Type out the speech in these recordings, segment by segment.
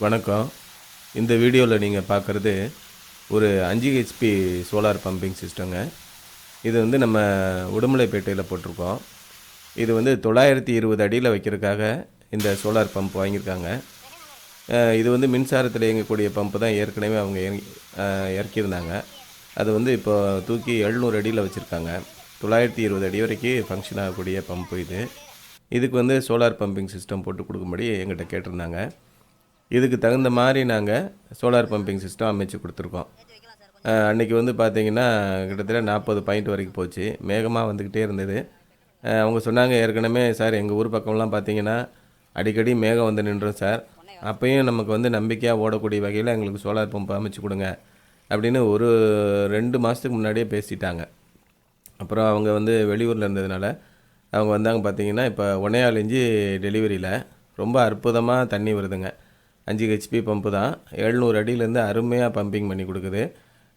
வணக்கம். இந்த வீடியோவில் நீங்கள் பார்க்குறது ஒரு 5 ஹெச்பி சோலார் பம்பிங் சிஸ்டங்க. இது வந்து நம்ம உடுமலைப்பேட்டையில் போட்டிருக்கோம். இது வந்து 920 அடியில் வைக்கிறதுக்காக இந்த சோலார் பம்ப் வாங்கியிருக்காங்க. இது வந்து மின்சாரத்தில் இயங்கக்கூடிய பம்பு தான் ஏற்கனவே அவங்க இறக்கியிருந்தாங்க. அது வந்து இப்போ தூக்கி 700 அடியில் வச்சுருக்காங்க. 920 அடி வரைக்கும் ஃபங்க்ஷன் ஆகக்கூடிய பம்பு இது. இதுக்கு வந்து சோலார் பம்பிங் சிஸ்டம் போட்டு கொடுக்கும்படி எங்கிட்ட கேட்டிருந்தாங்க. இதுக்கு தகுந்த மாதிரி நாங்கள் சோலார் பம்பிங் சிஸ்டம் அமைச்சு கொடுத்துருக்கோம். அன்றைக்கி வந்து பார்த்திங்கன்னா கிட்டத்தட்ட 40 பாயிண்ட் வரைக்கும் போச்சு. மேகமாக வந்துக்கிட்டே இருந்தது. அவங்க சொன்னாங்க, ஏற்கனவே சார் எங்கள் ஊர் பக்கம்லாம் பார்த்திங்கன்னா அடிக்கடி மேகம் வந்து நின்றோம் சார். அப்போயும் நமக்கு வந்து நம்பிக்கையாக ஓடக்கூடிய வகையில் எங்களுக்கு சோலார் பம்ப் அமைச்சு கொடுங்க அப்படின்னு ஒரு 2 மாதத்துக்கு முன்னாடியே பேசிட்டாங்க. அப்புறம் அவங்க வந்து வெளியூரில் இருந்ததுனால அவங்க வந்தாங்க. பார்த்திங்கன்னா இப்போ 1.25 இன்ச்சு டெலிவரியில் ரொம்ப அற்புதமாக தண்ணி வருதுங்க. 5 ஹெச்பி பம்பு தான். 700 அடியிலேருந்து அருமையாக பம்பிங் பண்ணி கொடுக்குது.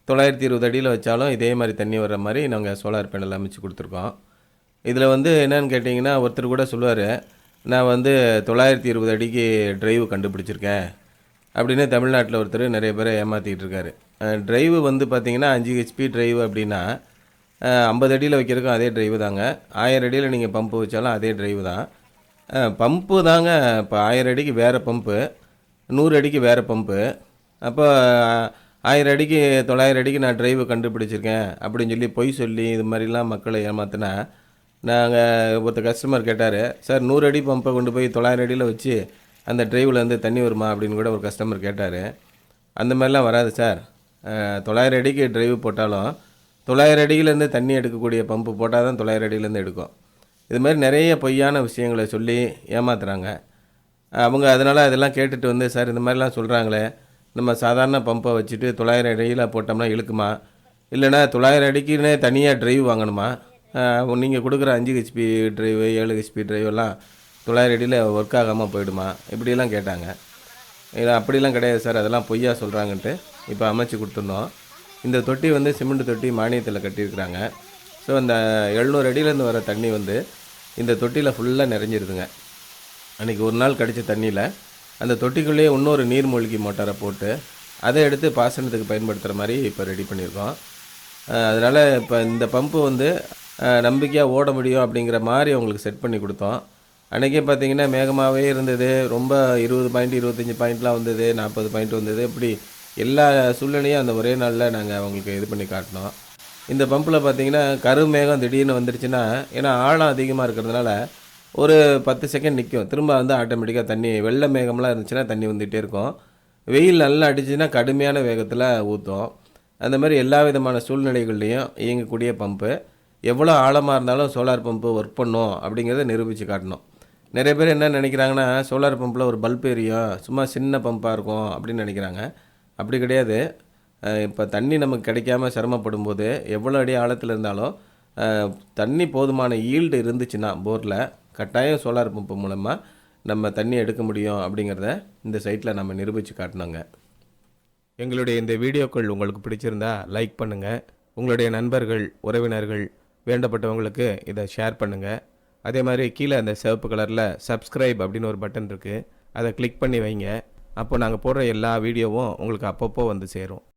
920 அடியில் வச்சாலும் இதே மாதிரி தண்ணி வர்ற மாதிரி நாங்கள் சோலார் பேனல் அமைச்சு கொடுத்துருக்கோம். இதில் வந்து என்னென்னு கேட்டிங்கன்னா, ஒருத்தர் கூட சொல்லுவார், நான் வந்து 920 அடிக்கு ட்ரைவ் கண்டுபிடிச்சிருக்கேன் அப்படின்னு. தமிழ்நாட்டில் ஒருத்தர் நிறைய பேரை ஏமாற்றிக்கிட்டு இருக்காரு. ட்ரைவு வந்து பார்த்திங்கன்னா 5 ஹெச்பி ட்ரைவ் அப்படின்னா 50 அடியில் வைக்கிறதுக்கும் அதே ட்ரைவு தாங்க. 1000 அடியில் நீங்கள் பம்பு வச்சாலும் அதே ட்ரைவு தான். பம்பு தாங்க. இப்போ 1000 அடிக்கு வேறு பம்பு, 100 அடிக்கு வேறு பம்பு. அப்போ 1000 அடிக்கு 900 அடிக்கு நான் ட்ரைவு கண்டுபிடிச்சிருக்கேன் அப்படின்னு சொல்லி பொய் சொல்லி இது மாதிரிலாம் மக்களை ஏமாத்தினா, நாங்கள் ஒருத்தர் கஸ்டமர் கேட்டார், சார் 100 அடி பம்பை கொண்டு போய் 900 அடியில் வச்சு அந்த ட்ரைவில் தண்ணி வருமா அப்படின்னு கூட ஒரு கஸ்டமர் கேட்டார். அந்த மாதிரிலாம் வராது சார். 900 அடிக்கு ட்ரைவ் போட்டாலும் 900 அடியிலேருந்து தண்ணி எடுக்கக்கூடிய பம்பு போட்டால் தான் 900 அடியிலேருந்து எடுக்கும். இது மாதிரி நிறைய பொய்யான விஷயங்களை சொல்லி ஏமாத்துறாங்க அவங்க. அதனால் அதெல்லாம் கேட்டுட்டு வந்து, சார் இந்த மாதிரிலாம் சொல்கிறாங்களே, நம்ம சாதாரண பம்பை வச்சுட்டு 900 அடியில் போட்டோம்னா இழுக்குமா, இல்லைனா 900 அடிக்குன்னே தனியாக ட்ரைவ் வாங்கணுமா, நீங்கள் கொடுக்குற 5 ஹெச்பி ட்ரைவு 7 ஹெச்பி ட்ரைவெல்லாம் 900 அடியில் ஒர்க் ஆகாமல் போயிடுமா, இப்படிலாம் கேட்டாங்க. இல்லை அப்படிலாம் கிடையாது சார், அதெல்லாம் பொய்யா சொல்கிறாங்கன்ட்டு இப்போ அமைச்சு கொடுத்துருந்தோம். இந்த தொட்டி வந்து சிமெண்ட் தொட்டி மானியத்தில் கட்டியிருக்கிறாங்க. ஸோ அந்த 700 அடியிலேருந்து வர தண்ணி வந்து இந்த தொட்டியில் ஃபுல்லாக நிறைஞ்சிருதுங்க. அன்றைக்கி ஒரு நாள் கடித்த தண்ணியில் அந்த தொட்டிக்குள்ளேயே இன்னொரு நீர்மூழ்கி மோட்டாரை போட்டு அதை எடுத்து பாசனத்துக்கு பயன்படுத்துகிற மாதிரி இப்போ ரெடி பண்ணியிருக்கோம். அதனால் இப்போ இந்த பம்பு வந்து நம்பிக்கையாக ஓட முடியும் அப்படிங்கிற மாதிரி அவங்களுக்கு செட் பண்ணி கொடுத்தோம். அன்றைக்கே பார்த்திங்கன்னா மேகமாகவே இருந்தது. ரொம்ப 20 பாயிண்ட் 25 பாயிண்ட்லாம் வந்தது, 40 பாயிண்ட் வந்தது. இப்படி எல்லா சூழ்நிலையும் அந்த ஒரே நாளில் நாங்கள் அவங்களுக்கு இது பண்ணி காட்டினோம். இந்த பம்பில் பார்த்திங்கன்னா கருமேகம் திடீர்னு வந்துடுச்சுன்னா, ஏன்னா ஆழம் அதிகமாக இருக்கிறதுனால ஒரு 10 செகண்ட் நிற்கும். திரும்ப வந்து ஆட்டோமேட்டிக்காக தண்ணி, வெள்ளை மேகம்லாம் இருந்துச்சுன்னா தண்ணி வந்துகிட்டே இருக்கும். வெயில் நல்லா அடிச்சுன்னா கடுமையான வேகத்தில் ஊற்றும். அந்த மாதிரி எல்லா விதமான சூழ்நிலைகள்லையும் இயங்கக்கூடிய பம்பு. எவ்வளோ ஆழமாக இருந்தாலும் சோலார் பம்பு ஒர்க் பண்ணும் அப்படிங்கிறத நிரூபித்து காட்டணும். நிறைய பேர் என்ன நினைக்கிறாங்கன்னா, சோலார் பம்பில் ஒரு பல்ப் எரியும், சும்மா சின்ன பம்பாக இருக்கும் அப்படின்னு நினைக்கிறாங்க. அப்படி கிடையாது. இப்போ தண்ணி நமக்கு கிடைக்காம சிரமப்படும் போது எவ்வளோ அடி ஆழத்தில் இருந்தாலும் தண்ணி போதுமான ஈல்டு இருந்துச்சுன்னா போரில் கட்டாயம் சோலார் பம்பு மூலமாக நம்ம தண்ணி எடுக்க முடியும் அப்படிங்கிறத இந்த சைட்டில் நம்ம நிரூபித்து காட்டினோங்க. எங்களுடைய இந்த வீடியோக்கள் உங்களுக்கு பிடிச்சிருந்தா லைக் பண்ணுங்கள். உங்களுடைய நண்பர்கள், உறவினர்கள், வேண்டப்பட்டவங்களுக்கு இதை ஷேர் பண்ணுங்கள். அதே மாதிரி கீழே அந்த சிவப்பு கலரில் சப்ஸ்கிரைப் அப்படின்னு ஒரு பட்டன் இருக்குது, அதை கிளிக் பண்ணி வைங்க. அப்போ நாங்கள் போடுற எல்லா வீடியோவும் உங்களுக்கு அப்பப்போ வந்து சேரும்.